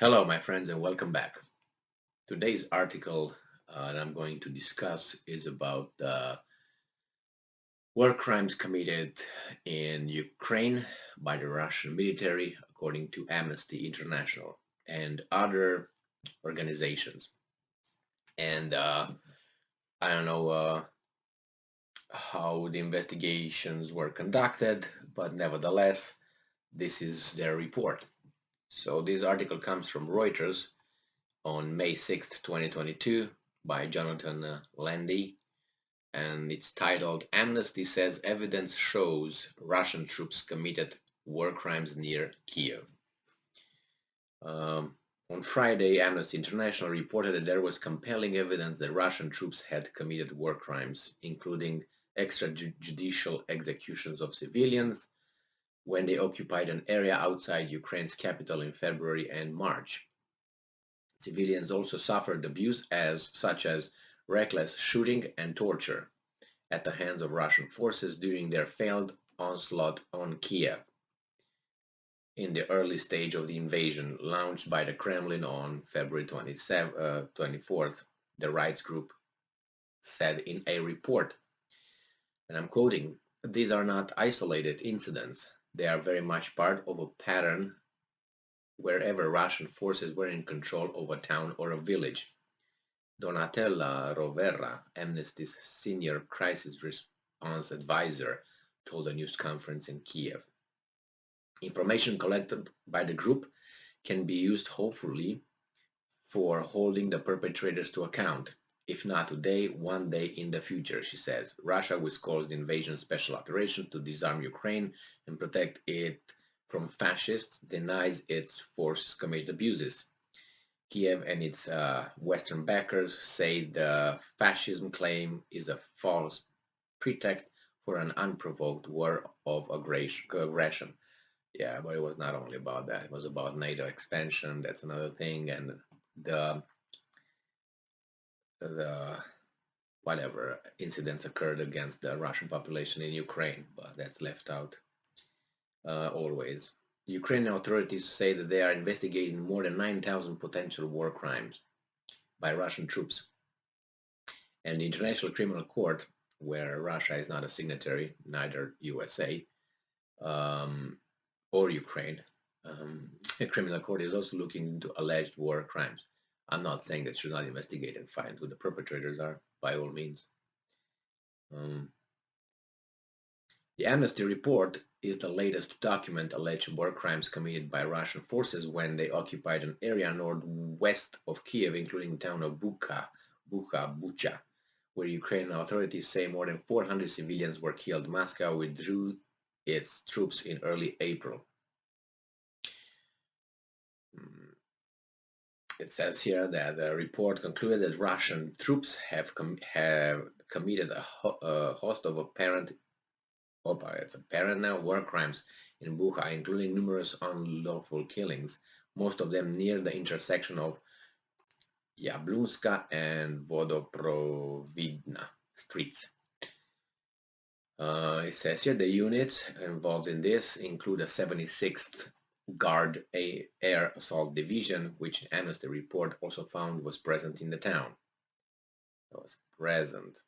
Hello, my friends, and welcome back. Today's article that I'm going to discuss is about war crimes committed in Ukraine by the Russian military, according to Amnesty International and other organizations. And I don't know how the investigations were conducted, but nevertheless, this is their report. So this article comes from Reuters on May 6th, 2022 by Jonathan Landy, and it's titled Amnesty Says Evidence Shows Russian Troops Committed War Crimes Near Kiev. On Friday, Amnesty International reported that there was compelling evidence that Russian troops had committed war crimes, including extrajudicial executions of civilians when they occupied an area outside Ukraine's capital in February and March. Civilians also suffered abuse such as reckless shooting and torture at the hands of Russian forces during their failed onslaught on Kiev in the early stage of the invasion launched by the Kremlin on February 24th, the rights group said in a report. And I'm quoting, "These are not isolated incidents. They are very much part of a pattern wherever Russian forces were in control of a town or a village." Donatella Rovera, Amnesty's senior crisis response advisor, told a news conference in Kiev. Information collected by the group can be used hopefully for holding the perpetrators to account. If not today, one day in the future, she says. Russia, which calls the invasion special operation to disarm Ukraine and protect it from fascists, denies its forces committed abuses. Kiev and its Western backers say the fascism claim is a false pretext for an unprovoked war of aggression. Yeah, but it was not only about that. It was about NATO expansion. That's another thing, and the the whatever incidents occurred against the Russian population in Ukraine, but that's left out always. Ukrainian authorities say that they are investigating more than 9,000 potential war crimes by Russian troops. And the International Criminal Court, where Russia is not a signatory, neither USA or Ukraine, the Criminal Court is also looking into alleged war crimes. I'm not saying that should not investigate and find who the perpetrators are, by all means. The Amnesty report is the latest to document alleged war crimes committed by Russian forces when they occupied an area northwest of Kiev, including the town of Bucha, where Ukrainian authorities say more than 400 civilians were killed. Moscow withdrew its troops in early April. It says here that the report concluded that Russian troops have committed a host of apparent war crimes in Bucha, including numerous unlawful killings, most of them near the intersection of Yablunska and Vodoprovidna streets. It says here the units involved in this include a 76th Guard Air Assault Division, which the Amnesty report also found was present in the town. It was present.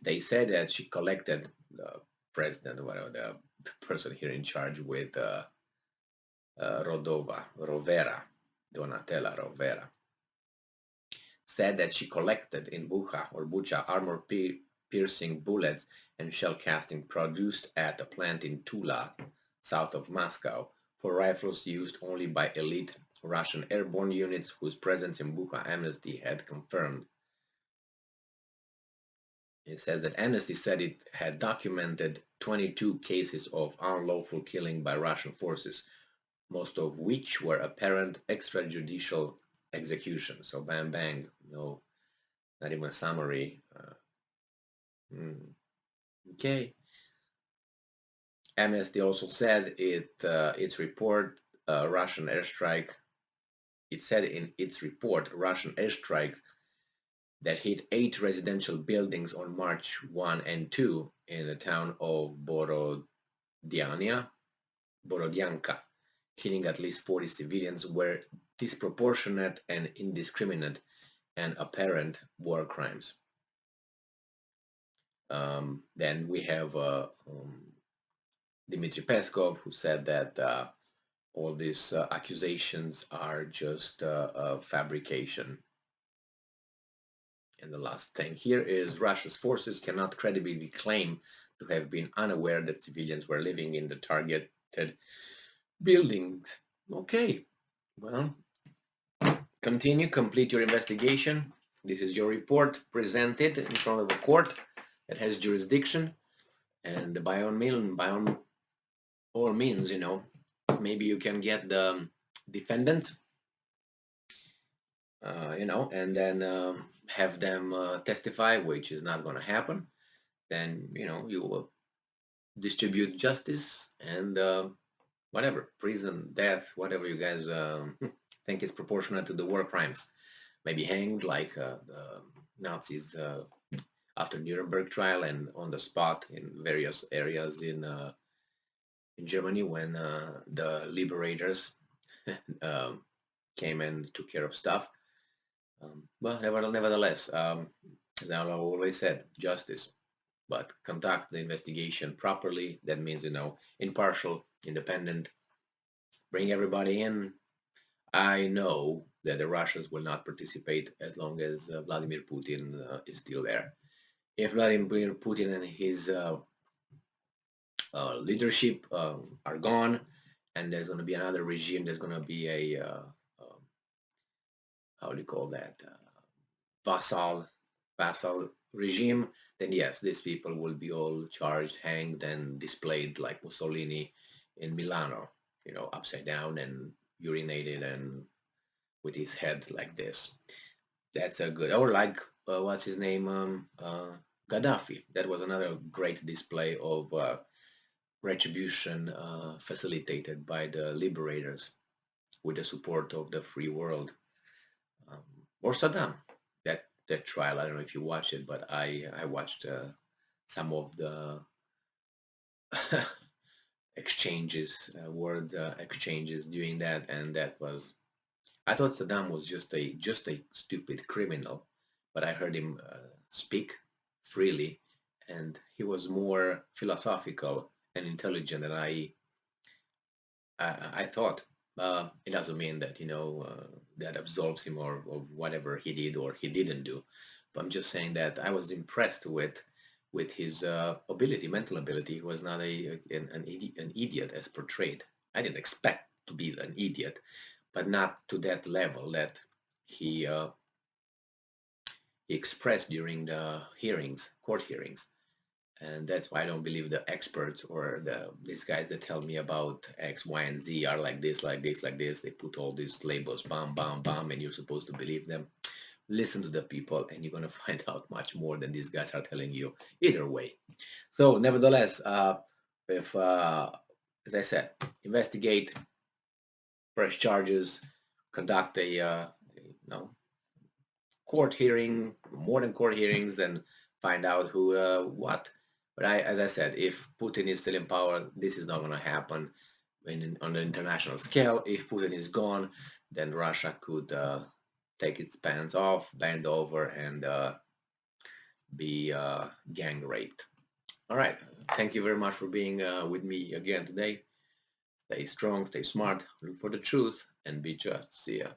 They said that she collected the president, whatever the person here in charge with Donatella Rovera, said that she collected in Bucha armor-piercing bullets and shell casting produced at a plant in Tula, south of Moscow, for rifles used only by elite Russian airborne units whose presence in Bucha Amnesty had confirmed. It says that Amnesty said it had documented 22 cases of unlawful killing by Russian forces, most of which were apparent extrajudicial executions. So bang bang, no, not even a summary. Okay. Amnesty also said its report Russian airstrike. It said in its report Russian airstrike that hit 8 residential buildings on March 1 and 2 in the town of Borodiania Borodyanka, killing at least 40 civilians, were disproportionate and indiscriminate and apparent war crimes. Then we have Dmitry Peskov, who said that all these accusations are just a fabrication. And the last thing here is Russia's forces cannot credibly claim to have been unaware that civilians were living in the targeted buildings. Okay, well, continue, complete your investigation. This is your report presented in front of a court that has jurisdiction, and by all means, maybe you can get the defendants, and then have them testify, which is not going to happen. Then, you will distribute justice and whatever, prison, death, whatever you guys think is proportionate to the war crimes. Maybe hanged like the Nazis after Nuremberg trial and on the spot in various areas in Germany when the liberators came and took care of stuff. Well, nevertheless, as I always said, justice. But conduct the investigation properly. That means, impartial, independent, bring everybody in. I know that the Russians will not participate as long as Vladimir Putin is still there. If Vladimir Putin and his leadership are gone, and there's going to be another regime, there's going to be a how do you call that, vassal regime, then yes, these people will be all charged, hanged, and displayed like Mussolini in Milano, upside down and urinated and with his head like this. That's a good, or like what's his name, Gaddafi. That was another great display of retribution facilitated by the liberators with the support of the free world. Or Saddam. That trial, I don't know if you watched it, but I watched some of the exchanges, word exchanges during that, and that was. I thought Saddam was just a stupid criminal, but I heard him speak freely, and he was more philosophical and intelligent than I thought. It doesn't mean that that absolves him or of whatever he did or he didn't do, but I'm just saying that I was impressed with his ability, mental ability. He was not an idiot as portrayed. I didn't expect to be an idiot, but not to that level that he expressed during the court hearings. And that's why I don't believe the experts or these guys that tell me about X, Y, and Z are like this, like this, like this. They put all these labels, bam, bam, bam, and you're supposed to believe them. Listen to the people, and you're going to find out much more than these guys are telling you either way. So nevertheless, if, as I said, investigate, press charges, conduct a court hearing, more than court hearings, and find out who, what. But as I said, if Putin is still in power, this is not going to happen. On the international scale, if Putin is gone, then Russia could take its pants off, bend over, and be gang raped. All right. Thank you very much for being with me again today. Stay strong, stay smart, look for the truth, and be just. See ya.